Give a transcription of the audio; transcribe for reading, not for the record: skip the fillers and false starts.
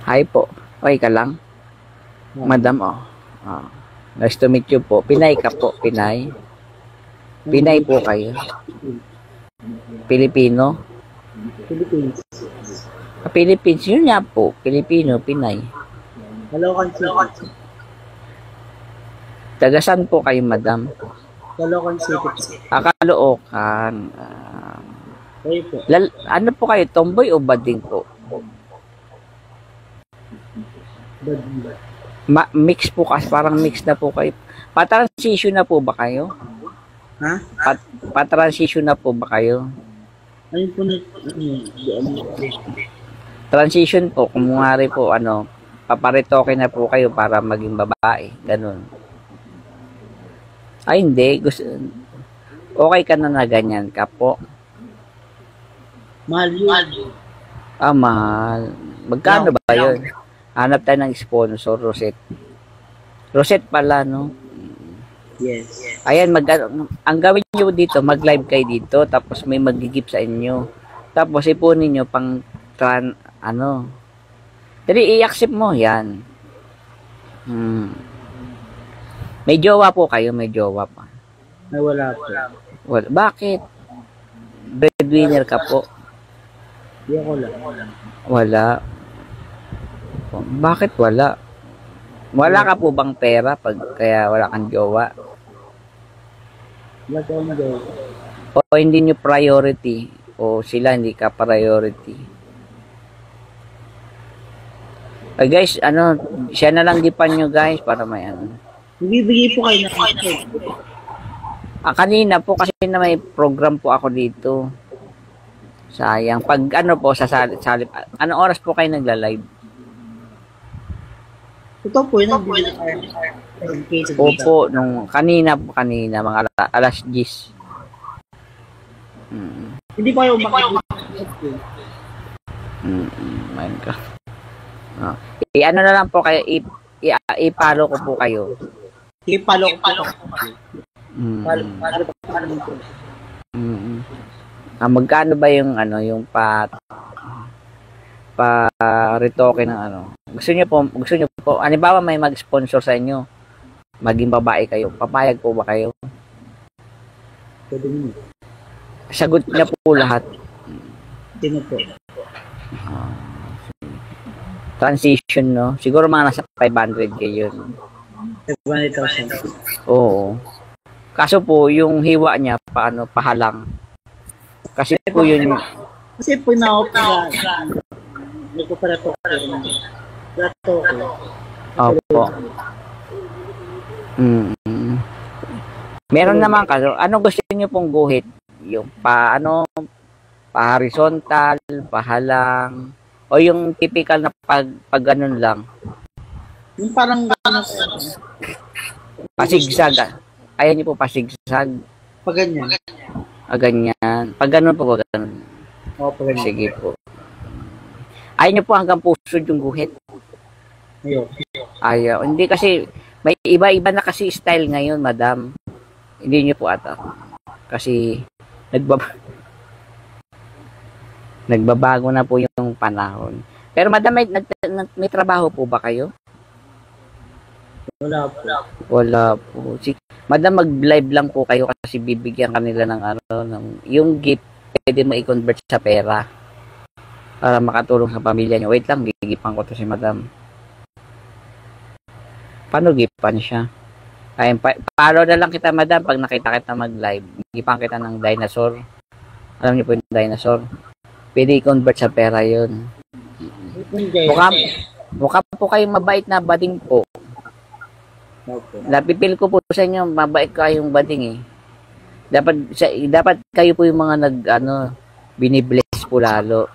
Hi po. Okay ka lang? Madam, oh. Oh. Nice to meet you po. Pinay ka po, Pinay. Pinay po kayo. Pilipino? Philippines. Philippines, yun nga po. Pilipino, Pinay. Caloocan City. Taga saan po kayo, madam? Caloocan City. Caloocan. Kayo po. Ano po kayo, tomboy o bading po? Mix po kasi, parang mix na po kayo. Pa-transition na po ba kayo? Ha? Pa-transition na po ba kayo? Ayun po na. Transition po, kumungari po, paparitoke na po kayo para maging babae. Ganun. Ay, hindi. Okay ka na ganyan ka po. Mahal yun. Mahal. Magkano ba yun? Hanap tayo ng sponsor, Rosette. Rosette pala, no? Yes. Ayan, ang gawin nyo dito, mag-live kayo dito, tapos may magigip sa inyo. Tapos ipunin nyo pang, Jadi, i-accept mo, yan. May jowa po kayo, may jowa pa. Ay, wala po. Well, bakit? Breadwinner ka po. Di ako lang. Wala. Bakit wala? Wala ka po bang pera pag kaya wala kang jowa? Wala ko ang jowa. O hindi nyo priority? O sila hindi ka priority? Guys, siya na lang dipan nyo guys para may Bibigay po kayo ng kanina po kasi na may program po ako dito. Sayang. Pag po, sa salip. Anong oras po kayo nagla-live? Ito po yun. Opo, kanina, mga alas 10. Hindi pa kayo Minecraft. I-ano na lang po kayo, i-follow ko po kayo. I-follow ko po. Magkano ba yung retoke ng Gusto niyo po, halimbawa may mag-sponsor sa inyo, maging babae kayo, papayag po ba kayo? Pwede mo. Sagot niya po lahat. Sino po? Transition, no? Siguro mga nasa 500 kayo yun. 500,000. Oo. Kaso po, yung hiwa niya, pahalang. Kasi po yun. Kasi po na-opera. Nagpapara po kayo. Rato ko. Opo. Meron naman kaso. Ano gusto niyo pong guhit? Yung pa-horizontal, pahalang, o yung typical na pag ganun lang? Yung parang gano'n. Pasigsag. Ayan niyo po pasigsag. Pag ganyan. Ganyan. Pag ganun po, pag ganun. Oo, pag ganyan. Sige po. Ayaw niyo po hanggang pusod yung guhit? Ayaw. Hindi kasi, may iba-iba na kasi style ngayon, madam. Hindi niyo po ata. Kasi, nagbabago na po yung panahon. Pero madam, may trabaho po ba kayo? Wala po. Wala po. Madam, mag-live lang po kayo kasi bibigyan kanila ng yung gift, pwede mo i-convert sa pera para makatulong sa pamilya niyo. Wait lang, gigipan ko to si madam. Paano gipan siya? Ayun, follow na lang kita, madam, pag nakita kita mag-live. Gipan kita ng dinosaur. Alam niyo po yung dinosaur? Pwede i-convert sa pera yun. Mukha po kayong mabait na bading po. Napipil ko po sa inyo, mabait kayong bading eh. Dapat kayo po yung mga binibless po lalo.